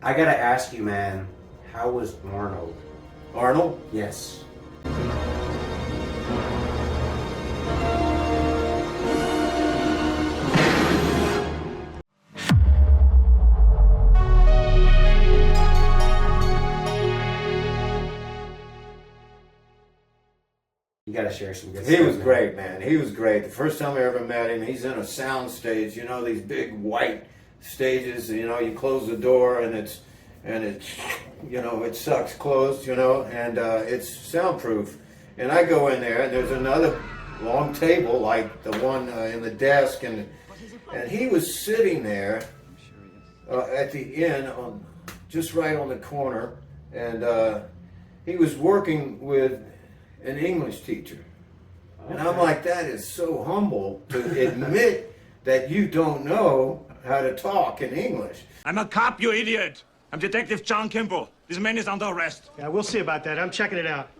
I gotta ask you, man, how was Arnold? Arnold? Yes. You gotta share some good stuff. He was great, man. He was great. The first time I ever met him, he's in a sound stage, you know, these big white stages, you know, you close the door and it's, you know, it sucks closed, you know, and it's soundproof. And I go in there and there's another long table like the one in the desk, and he was sitting there at the end, just right on the corner, and he was working with an English teacher. Okay. And I'm like, that is so humble to admit that you don't know how to talk in English. I'm a cop, you idiot. I'm Detective John Kimball. This man is under arrest. Yeah, we'll see about that. I'm checking it out.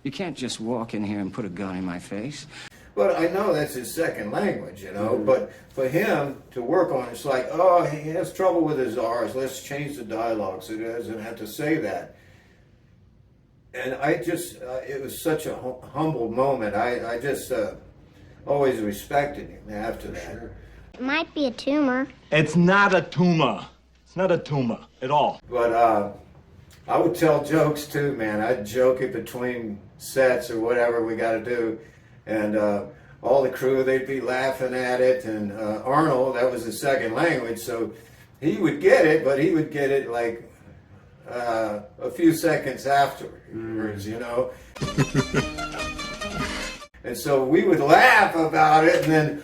You can't just walk in here and put a gun in my face. But I know that's his second language, you know, but for him to work on it, it's like, oh, he has trouble with his R's. Let's change the dialogue so he doesn't have to say that. And I just, it was such a humble moment. I just always respected him after that. Sure. It might be a tumor. It's not a tumor. It's not a tumor at all. But I would tell jokes too, man. I'd joke it between sets or whatever we got to do. And all the crew, they'd be laughing at it. And Arnold, that was his second language, so he would get it, but he would get it like a few seconds afterwards, you know. And so we would laugh about it, and then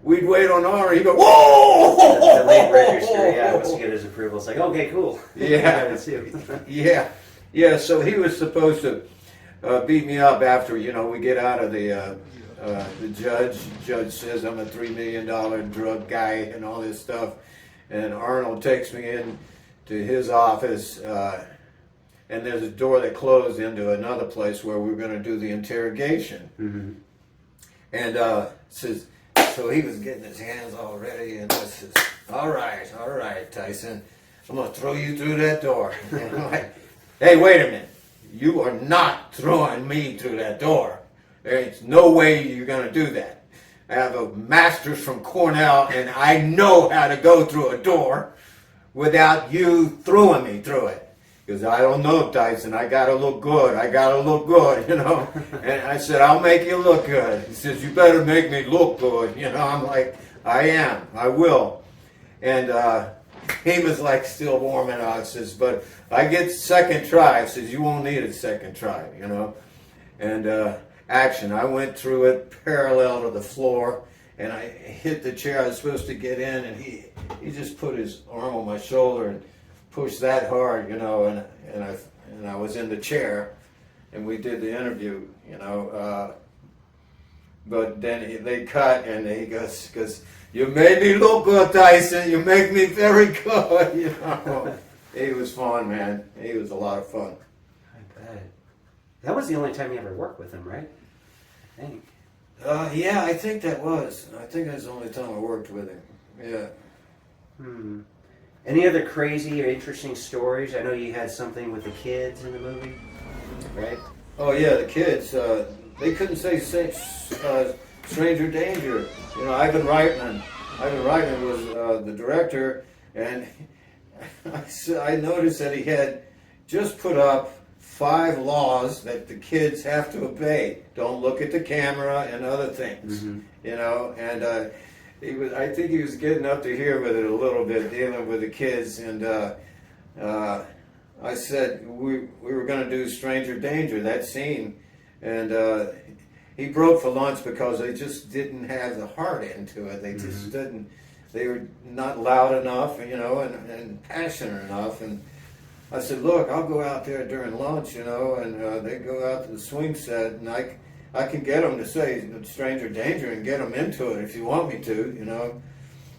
we'd wait on Arnold. He'd go, whoa! The late register, yeah, once you get his approval, it's like, okay, cool. Yeah. Yeah, so he was supposed to beat me up after, you know, we get out of the judge. The judge says I'm a $3 million drug guy and all this stuff. And Arnold takes me in to his office, and there's a door that closed into another place where we were going to do the interrogation. Mm-hmm. And says, so he was getting his hands all ready, and I says, all right, Tyson, I'm going to throw you through that door. And I'm like, hey, wait a minute. You are not throwing me through that door. There's no way you're going to do that. I have a master's from Cornell, and I know how to go through a door without you throwing me through it. Because I don't know, Tyson, I got to look good, you know. And I said, I'll make you look good. He says, you better make me look good, you know. I'm like, I will. And he was like still warming up. I says, but I get second try. He says, you won't need a second try, you know. And action, I went through it parallel to the floor, and I hit the chair I was supposed to get in, and he just put his arm on my shoulder and pushed that hard, you know, and I was in the chair, and we did the interview, you know. But then they cut, and he goes, you made me look good, Tyson. You make me very good, you know. He was fun, man. He was a lot of fun. I bet. That was the only time you ever worked with him, right? I think. Yeah, I think that was. I think that's the only time I worked with him. Yeah. Any other crazy or interesting stories? I know you had something with the kids in the movie, right? Oh yeah, the kids. They couldn't say stranger danger. You know, Ivan Reitman was the director, and I noticed that he had just put up 5 laws that the kids have to obey. Don't look at the camera and other things, you know. And I think he was getting up to here with it a little bit, dealing with the kids. And I said we were going to do Stranger Danger, that scene, and he broke for lunch because they just didn't have the heart into it. They just didn't. They were not loud enough, you know, and passionate enough. And I said, look, I'll go out there during lunch, you know, and they go out to the swing set, and I can get them to say Stranger Danger and get them into it if you want me to, you know.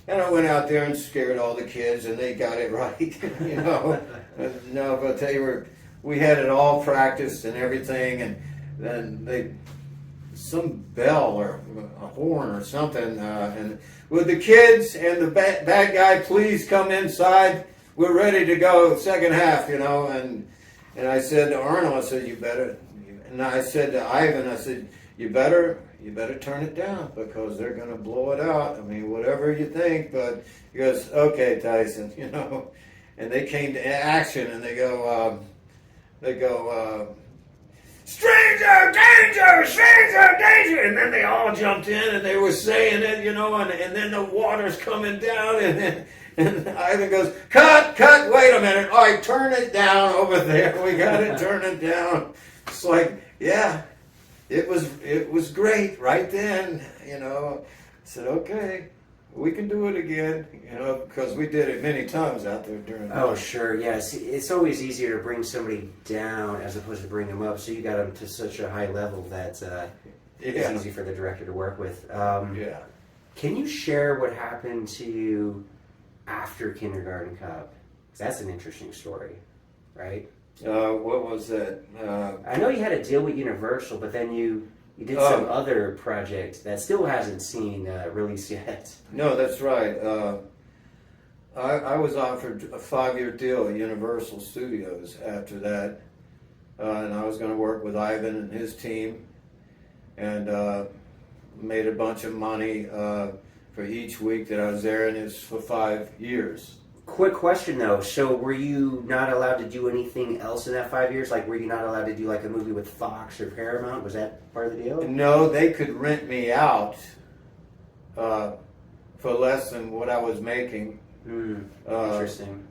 And I went out there and scared all the kids, and they got it right, you know. No, but we had it all practiced and everything, and then some bell or a horn or something, and would the kids and the bad guy please come inside? we're ready to go, second half, you know, and I said to Arnold, I said, you better, and I said to Ivan, I said, you better turn it down because they're going to blow it out. I mean, whatever you think, but he goes, okay, Tyson, you know, and they came to action and they go, stranger danger, stranger danger, and then they all jumped in and they were saying it, you know, and then the water's coming down and Ivan goes, cut, wait a minute, all right, turn it down over there, we got to turn it down. It's like, yeah, it was great right then, you know. I said, okay, we can do it again, you know, because we did it many times out there during the Oh, sure, yes. It's always easier to bring somebody down as opposed to bring them up. So you got them to such a high level that it's easy for the director to work with. Yeah. Can you share what happened to you after Kindergarten Cop? 'Cause that's an interesting story, right? What was that? I know you had a deal with Universal, but then you did some other project that still hasn't seen release yet. No, that's right. I was offered a 5-year deal at Universal Studios after that, and I was going to work with Ivan and his team, and made a bunch of money for each week that I was there, and it's for 5 years. Quick question though, so were you not allowed to do anything else in that 5 years? Like, were you not allowed to do like a movie with Fox or Paramount? Was that part of the deal? No, they could rent me out for less than what I was making. Interesting.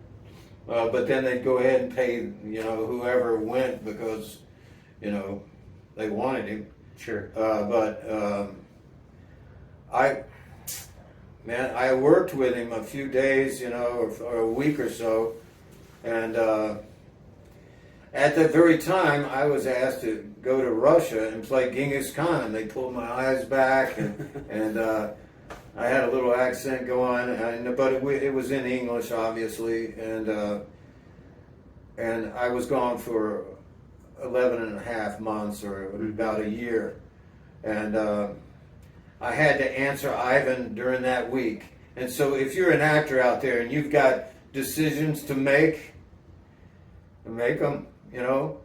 But then they'd go ahead and pay, you know, whoever went because, you know, they wanted him. Sure. I worked with him a few days, you know, or a week or so, and at that very time, I was asked to go to Russia and play Genghis Khan, and they pulled my eyes back, and I had a little accent going, but it was in English, obviously, and I was gone for 11 and a half months, or about a year, and I had to answer Ivan during that week. And so if you're an actor out there and you've got decisions to make them, you know.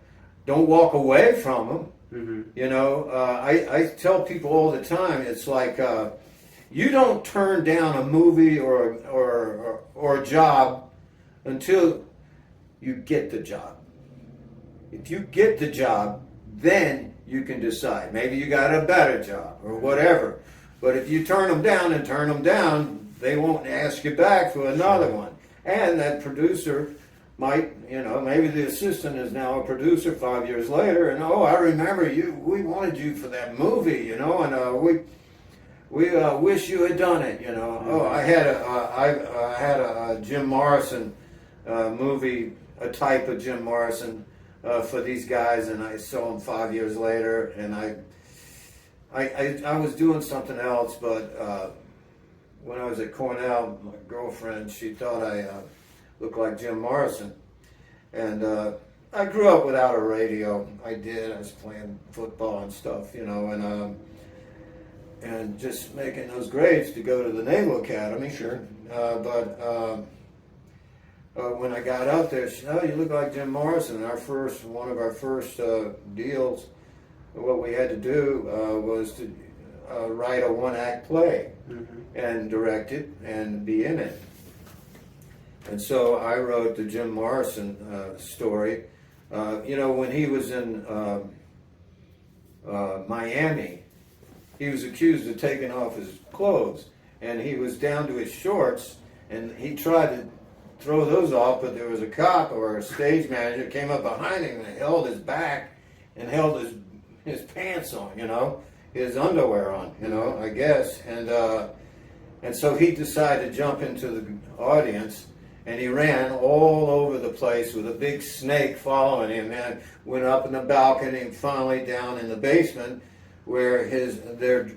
Don't walk away from them. Mm-hmm. You know, I tell people all the time, it's like you don't turn down a movie or a job until you get the job. If you get the job, then you can decide. Maybe you got a better job or whatever. But if you turn them down, they won't ask you back for another one. And that producer might, you know, maybe the assistant is now a producer 5 years later, and I remember you. We wanted you for that movie, you know, and we wish you had done it, you know. Oh, I had a Jim Morrison movie, a type of Jim Morrison for these guys, and I saw them 5 years later, and I was doing something else, but when I was at Cornell, my girlfriend, she thought I looked like Jim Morrison, and I grew up without a radio. I did. I was playing football and stuff, you know, and just making those grades to go to the Naval Academy. Sure. But when I got out there, she said, "Oh, you look like Jim Morrison." One of our first deals, what we had to do was to write a one-act play and direct it and be in it. And so I wrote the Jim Morrison story. You know, when he was in Miami, he was accused of taking off his clothes, and he was down to his shorts, and he tried to throw those off, but there was a cop or a stage manager came up behind him and held his back and held his pants on, you know, his underwear on, you know, I guess, and so he decided to jump into the audience, and he ran all over the place with a big snake following him, and went up in the balcony and finally down in the basement where their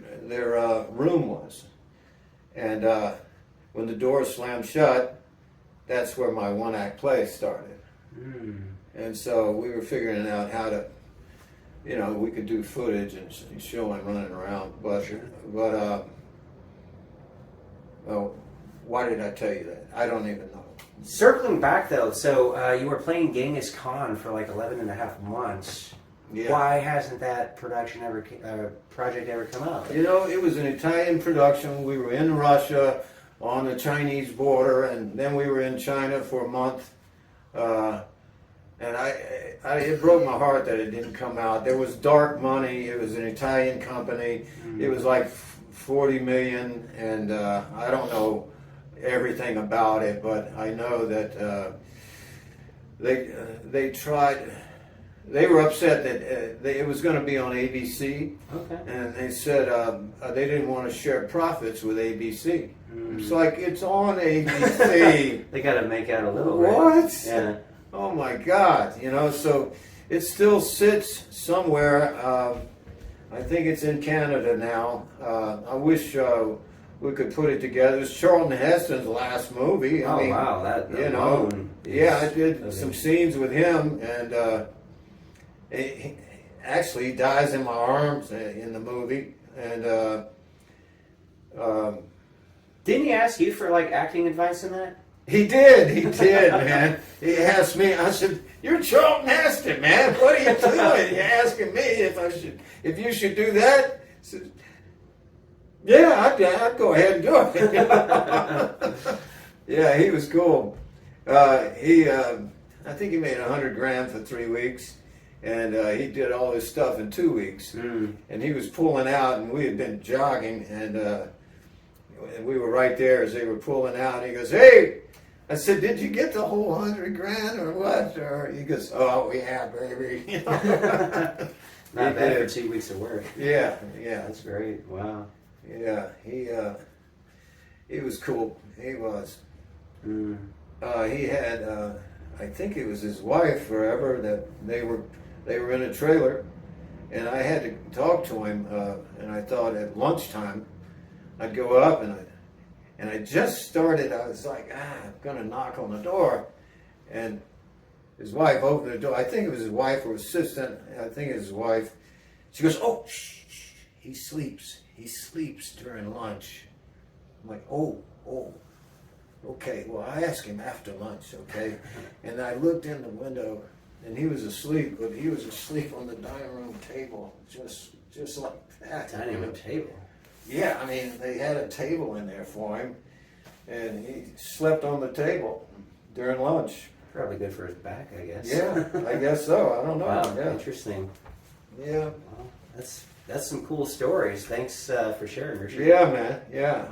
room was. And when the door slammed shut, that's where my one-act play started. And so we were figuring out how to, you know, we could do footage and show him running around, but well, why did I tell you that? I don't even know. Circling back though, so you were playing Genghis Khan for like 11 and a half months. Yeah. Why hasn't that project ever come out? You know, it was an Italian production. We were in Russia on the Chinese border, and then we were in China for a month. And it broke my heart that it didn't come out. There was dark money. It was an Italian company. It was like 40 million, and I don't know everything about it, but I know that they tried. They were upset that it was going to be on ABC, and they said they didn't want to share profits with ABC. It's like, it's on ABC. They got to make out a little. What? Right? Yeah. Oh my God! You know, so it still sits somewhere. I think it's in Canada now. I wish we could put it together. It's Charlton Heston's last movie. I mean, Wow, that you know, yeah, I did some scenes with him, and he actually dies in my arms in the movie. And didn't he ask you for like acting advice in that? he did, man. He asked me. I said, "You're Charlton Heston, man. What are you doing? You're asking me if you should do that?" I said, yeah, I'd go ahead and do it. Yeah, he was cool. I think he made 100 grand for 3 weeks, and he did all his stuff in 2 weeks. And he was pulling out, and we had been jogging, and we were right there as they were pulling out. He goes, "Hey," I said, "Did you get the whole 100 grand or what?" Or he goes, "Oh yeah, baby." You know? Not bad for 2 weeks of work. Yeah. That's great. Wow. Yeah, he was cool. He was. He had, I think it was his wife forever, that they were in a trailer, and I had to talk to him. And I thought at lunchtime I'd go up, and I just started. I was like, I'm gonna knock on the door, and his wife opened the door. I think it was his wife or assistant. I think it was his wife. She goes, "Oh, shh, he sleeps. He sleeps during lunch." I'm like, oh, okay. Well, I asked him after lunch, okay? And I looked in the window, and he was asleep, but he was asleep on the dining room table, just like that. Dining room table. Yeah, I mean, they had a table in there for him, and he slept on the table during lunch. Probably good for his back, I guess. Yeah, I guess so. I don't know. Wow, Yeah. interesting. Yeah. Well, that's some cool stories. Thanks for sharing, Richard. Yeah, man. Yeah.